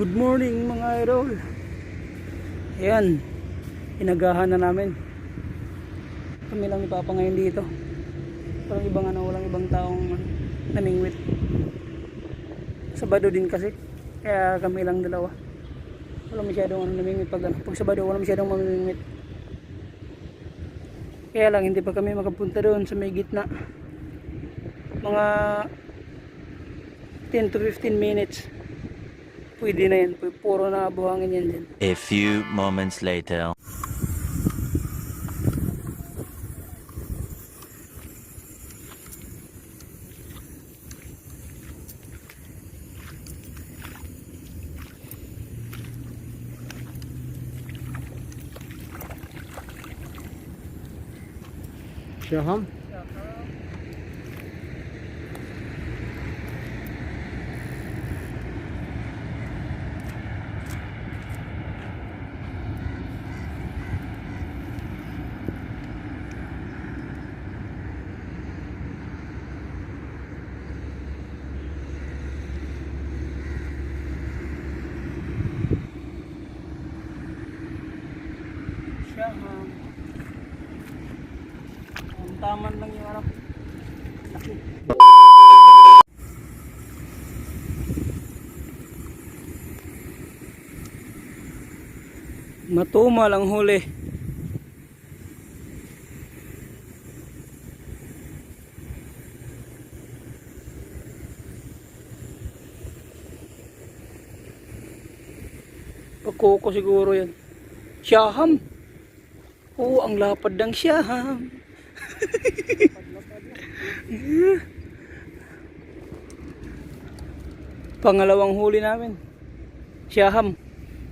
Good morning mga idol. Ayan, inagahan na namin. Kami lang ni Papa ngayon dito. Walang ibang taong namingwit. Sabado din kasi, kaya kami lang dalawa. Walang masyadong namingwit pag Sabado, walang masyadong mamingwit. Kaya lang hindi pa kami makapunta doon sa may gitna. Mga 10 to 15 minutes. Pwede na yan, puro na buhangin yan din. A few moments later. Syaham. Taman lang yung ano. Laki. Matuma lang huli. Pakoko siguro yan. Syaham. Oo, ang lapad ng syaham. Pangalawang huli namin. Syaham.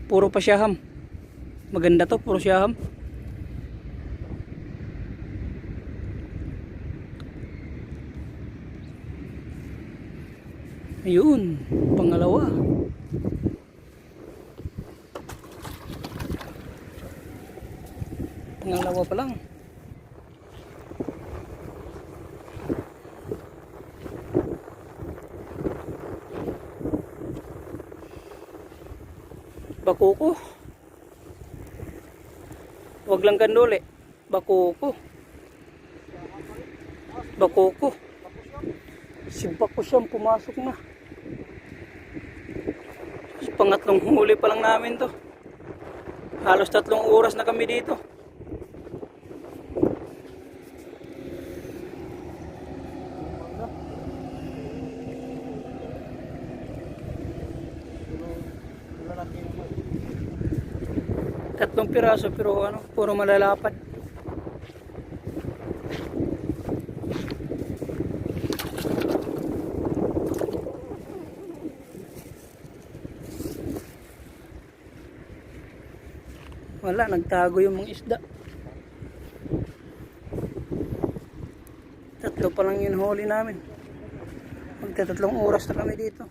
Puro pa syaham. Maganda to, puro syaham. Ayun, pangalawa. Pangalawa pa lang. Bakoko. Wag lang kandole. Bakoko. Bakoko. Si Bakusyam pumasok na. Pangatlong huli pa lang namin to. Halos 3 oras na kami dito. Tatlong piraso pero ano, puro malalapad. Wala, nagtago yung mga isda. 3 pa lang yung huli namin. Magta 3 oras na kami dito.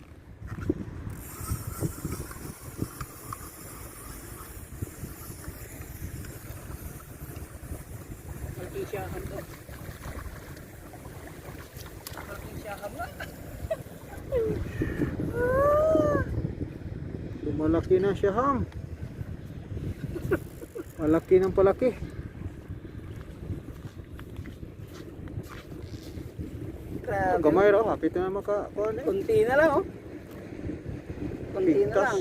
Malaki-syaham to. Malaki-syaham na. Malaki na syaham. Malaki ng palaki. Grabe. Gamay raw, hapit na makakuha na. Kunti na lang, oh. Kunti na lang.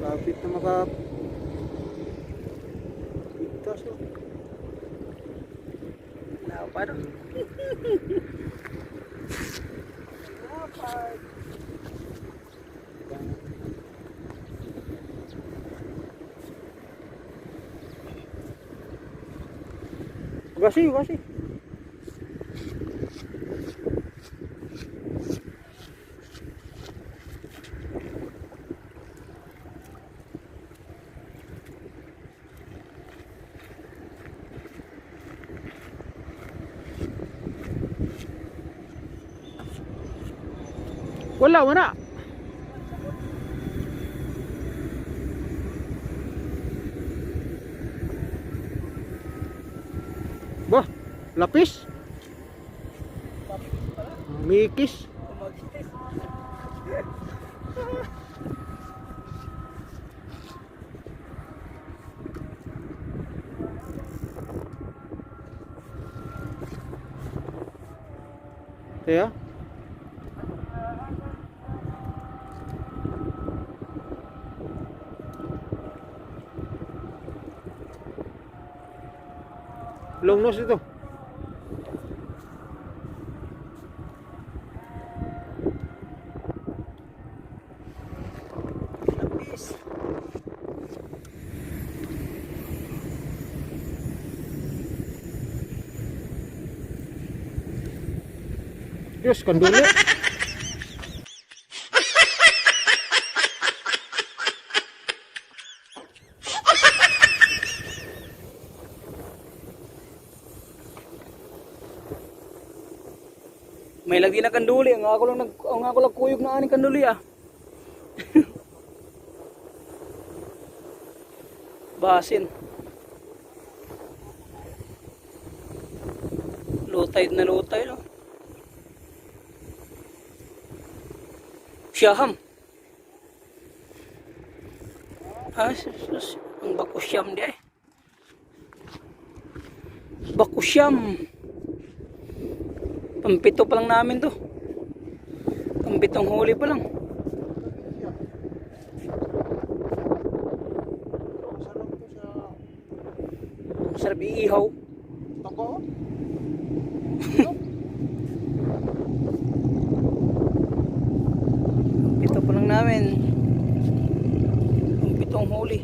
Hapit na pigtas, oh. Lapad. Lapad. Gasi. Wala. Bah, lapis. Mikis. Kaya? Long nose ito. Lapis. Diyos, kanduli. May lagi na kanduli. Ang ako lang kuyog na aning kanduli ah. Basin. Low tide na low tide oh. Siyaham. Ah, sus. Ang bakusyam di ay. Bakusyam. Pampito pa lang namin to. Pampitong huli pa lang. Sarap iihaw. Tako? Pampito pa lang namin. Pampitong huli.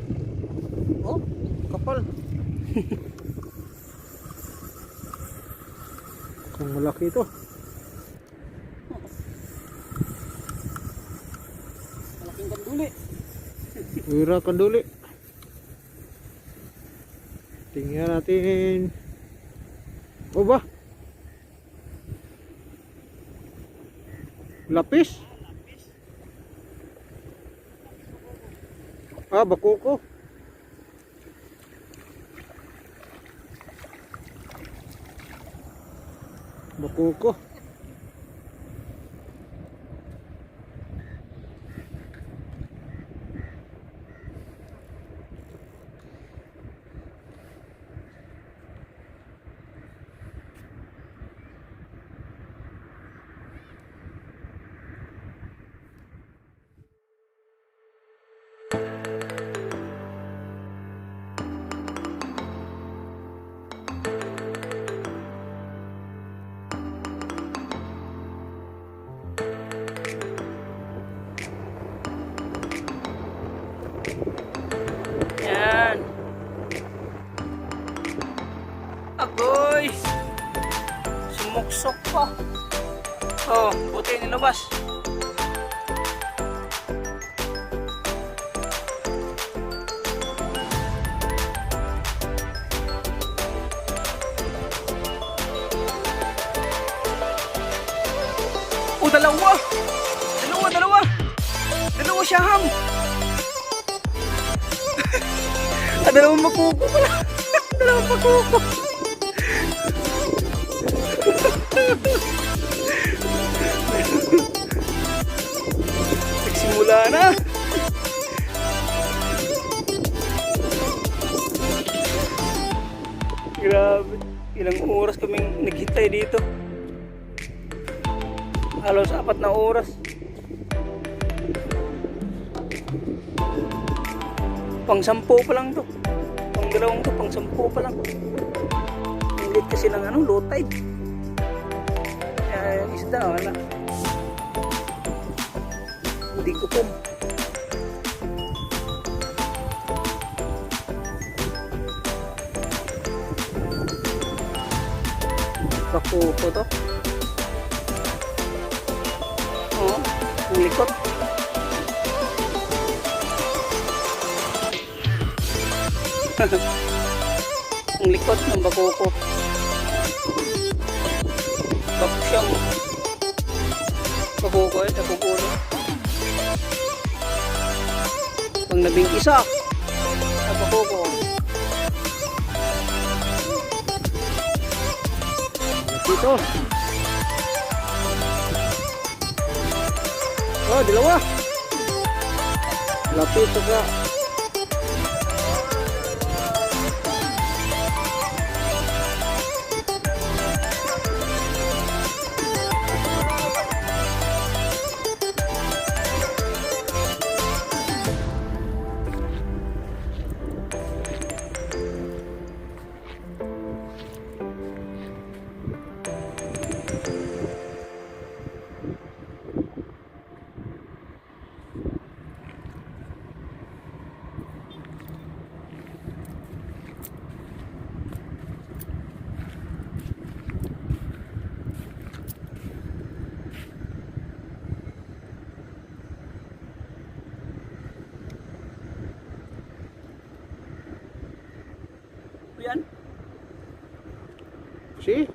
Oh, kapal. Kung malaki ito. Malaking kanduli. Wira kanduli. Tingnan natin. Oh ba? Lapis? Ah, bakuko. Bakuko. Yan. Agoy. Sumuksok pa. Oh, buti nilabas. Oh, dalawa. Dalawa siyaham. Dalawang makuko pala. Dalawang makuko. Nagsimula na. Grabe. Ilang oras kaming naghintay dito. Halos 4 na oras. Pang-10 pa lang to. Pang-2 to, pang-10 pa lang. Ang lit kasi ng low tide. Kaya yung isda, wala. Hindi ko po. Bakuko to. Oo, ang likot. Ang likot ng bakuko. Bakusyam. Bakuko ay napupulo. Pang labing isa na bakuko. Dito. Oh, dalawa. Lapis saka. See?